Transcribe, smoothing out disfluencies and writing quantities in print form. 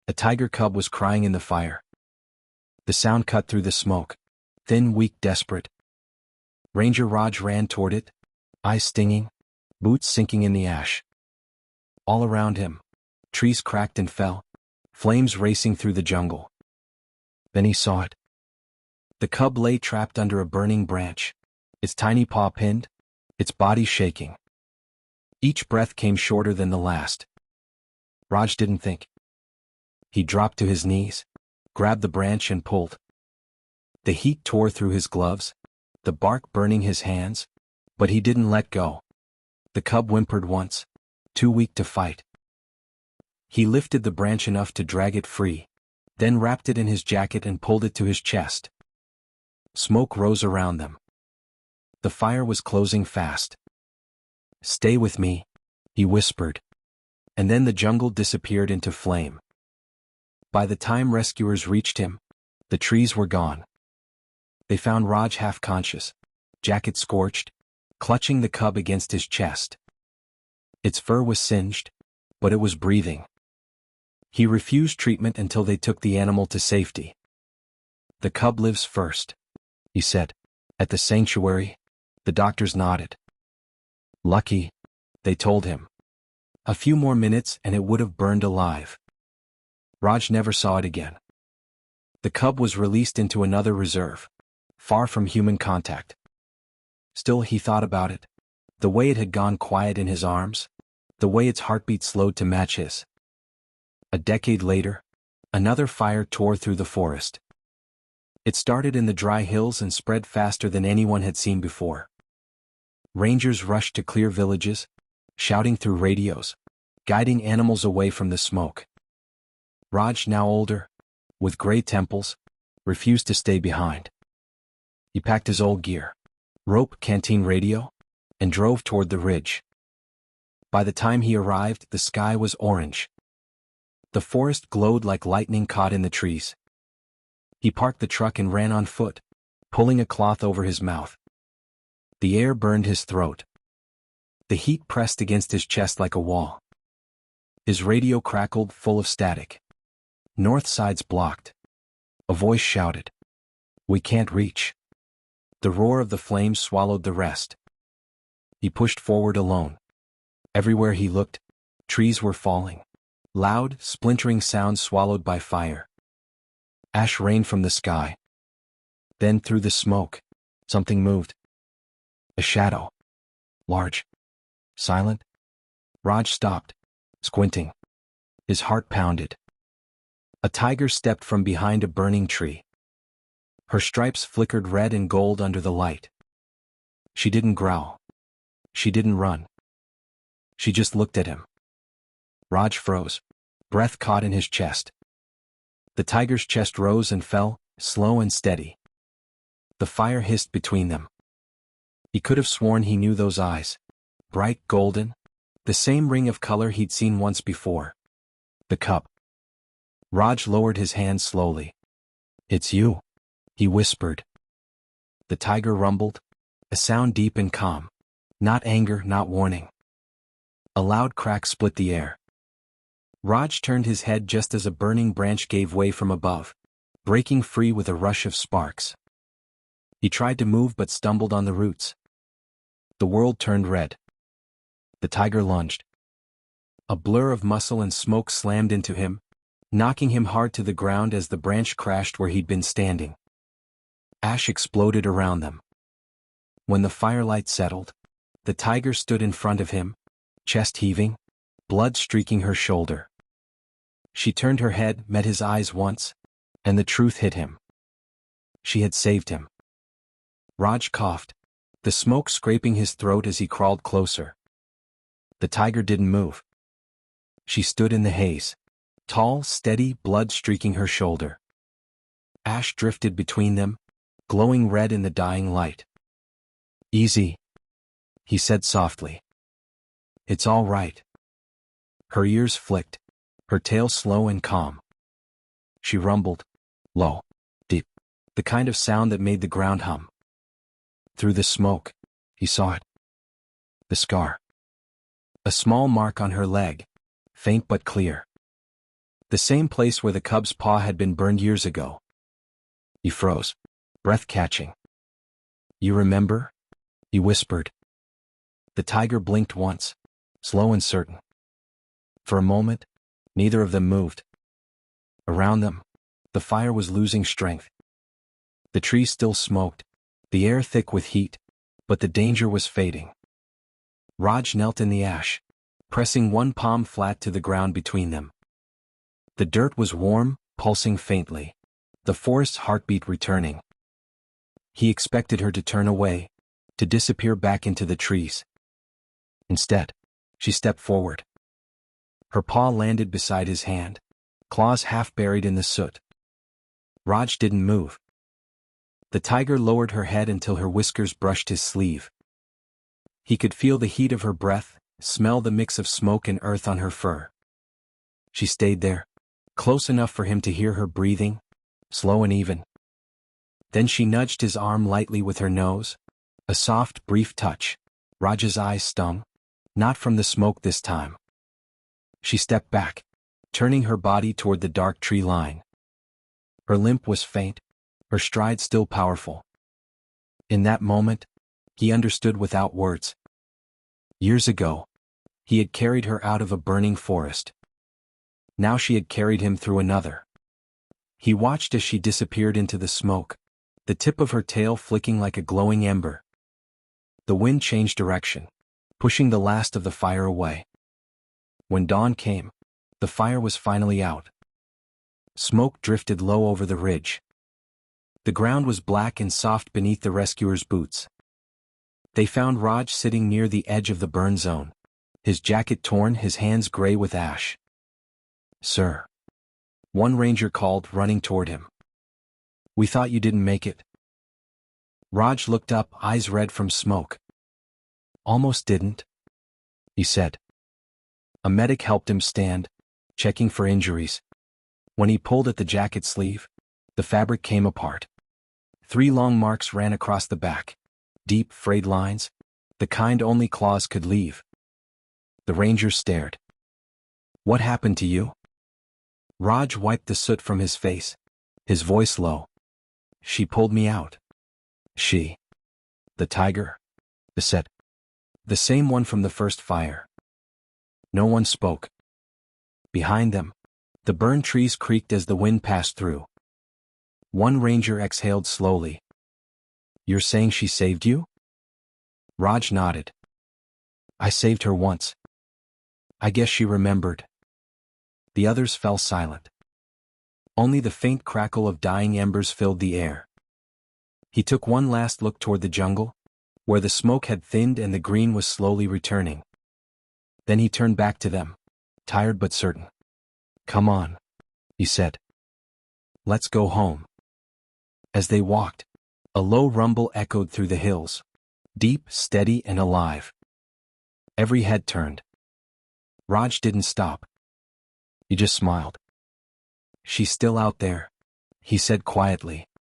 A tiger cub was crying in the fire. The sound cut through the smoke. Thin, weak, desperate. Ranger Raj ran toward it, eyes stinging, boots sinking in the ash. All around him, trees cracked and fell, flames racing through the jungle. Then he saw it. The cub lay trapped under a burning branch, its tiny paw pinned, its body shaking. Each breath came shorter than the last. Raj didn't think. He dropped to his knees, grabbed the branch and pulled. The heat tore through his gloves, the bark burning his hands, but he didn't let go. The cub whimpered once, too weak to fight. He lifted the branch enough to drag it free, then wrapped it in his jacket and pulled it to his chest. Smoke rose around them. The fire was closing fast. "Stay with me," he whispered. And then the jungle disappeared into flame. By the time rescuers reached him, the trees were gone. They found Raj half-conscious, jacket scorched, clutching the cub against his chest. Its fur was singed, but it was breathing. He refused treatment until they took the animal to safety. "The cub lives first," he said. "At the sanctuary." The doctors nodded. "Lucky," they told him. A few more minutes and it would have burned alive. Raj never saw it again. The cub was released into another reserve, far from human contact. Still he thought about it, the way it had gone quiet in his arms, the way its heartbeat slowed to match his. A decade later, another fire tore through the forest. It started in the dry hills and spread faster than anyone had seen before. Rangers rushed to clear villages, shouting through radios, guiding animals away from the smoke. Raj, now older, with gray temples, refused to stay behind. He packed his old gear, rope, canteen radio, and drove toward the ridge. By the time he arrived, the sky was orange. The forest glowed like lightning caught in the trees. He parked the truck and ran on foot, pulling a cloth over his mouth. The air burned his throat. The heat pressed against his chest like a wall. His radio crackled, full of static. North side's blocked. A voice shouted, "We can't reach." The roar of the flames swallowed the rest. He pushed forward alone. Everywhere he looked, trees were falling. Loud, splintering sounds swallowed by fire. Ash rained from the sky. Then through the smoke, something moved. A shadow. Large. Silent. Raj stopped, squinting. His heart pounded. A tiger stepped from behind a burning tree. Her stripes flickered red and gold under the light. She didn't growl. She didn't run. She just looked at him. Raj froze, breath caught in his chest. The tiger's chest rose and fell, slow and steady. The fire hissed between them. He could have sworn he knew those eyes. Bright golden, the same ring of color he'd seen once before. The cub. Raj lowered his hand slowly. "It's you," he whispered. The tiger rumbled, a sound deep and calm. Not anger, not warning. A loud crack split the air. Raj turned his head just as a burning branch gave way from above, breaking free with a rush of sparks. He tried to move but stumbled on the roots. The world turned red. The tiger lunged. A blur of muscle and smoke slammed into him, knocking him hard to the ground as the branch crashed where he'd been standing. Ash exploded around them. When the firelight settled, the tiger stood in front of him, chest heaving, blood streaking her shoulder. She turned her head, met his eyes once, and the truth hit him. She had saved him. Raj coughed, the smoke scraping his throat as he crawled closer. The tiger didn't move. She stood in the haze, tall, steady, blood streaking her shoulder. Ash drifted between them, glowing red in the dying light. "Easy," he said softly. "It's all right." Her ears flicked, her tail slow and calm. She rumbled, low, deep, the kind of sound that made the ground hum. Through the smoke, he saw it. The scar. A small mark on her leg, faint but clear. The same place where the cub's paw had been burned years ago. He froze, breath catching. You remember? He whispered. The tiger blinked once, slow and certain. For a moment, neither of them moved. Around them, the fire was losing strength. The trees still smoked, the air thick with heat, but the danger was fading. Raj knelt in the ash, pressing one palm flat to the ground between them. The dirt was warm, pulsing faintly, the forest's heartbeat returning. He expected her to turn away, to disappear back into the trees. Instead, she stepped forward. Her paw landed beside his hand, claws half buried in the soot. Raj didn't move. The tiger lowered her head until her whiskers brushed his sleeve. He could feel the heat of her breath, smell the mix of smoke and earth on her fur. She stayed there, close enough for him to hear her breathing, slow and even. Then she nudged his arm lightly with her nose, a soft, brief touch. Raj's eyes stung, not from the smoke this time. She stepped back, turning her body toward the dark tree line. Her limp was faint, her stride still powerful. In that moment, he understood without words. Years ago, he had carried her out of a burning forest. Now she had carried him through another. He watched as she disappeared into the smoke, the tip of her tail flicking like a glowing ember. The wind changed direction, pushing the last of the fire away. When dawn came, the fire was finally out. Smoke drifted low over the ridge. The ground was black and soft beneath the rescuers' boots. They found Raj sitting near the edge of the burn zone, his jacket torn, his hands gray with ash. "Sir," one ranger called, running toward him. "We thought you didn't make it." Raj looked up, eyes red from smoke. "Almost didn't," he said. A medic helped him stand, checking for injuries. When he pulled at the jacket sleeve, the fabric came apart. 3 long marks ran across the back, deep, frayed lines, the kind only claws could leave. The ranger stared. "What happened to you?" Raj wiped the soot from his face, his voice low. "She pulled me out." "She?" "The tiger," he said. "The same one from the first fire." No one spoke. Behind them, the burned trees creaked as the wind passed through. One ranger exhaled slowly. "You're saying she saved you?" Raj nodded. "I saved her once. I guess she remembered." The others fell silent. Only the faint crackle of dying embers filled the air. He took one last look toward the jungle, where the smoke had thinned and the green was slowly returning. Then he turned back to them, tired but certain. "Come on," he said. "Let's go home." As they walked, a low rumble echoed through the hills, deep, steady, and alive. Every head turned. Raj didn't stop. He just smiled. "She's still out there," he said quietly.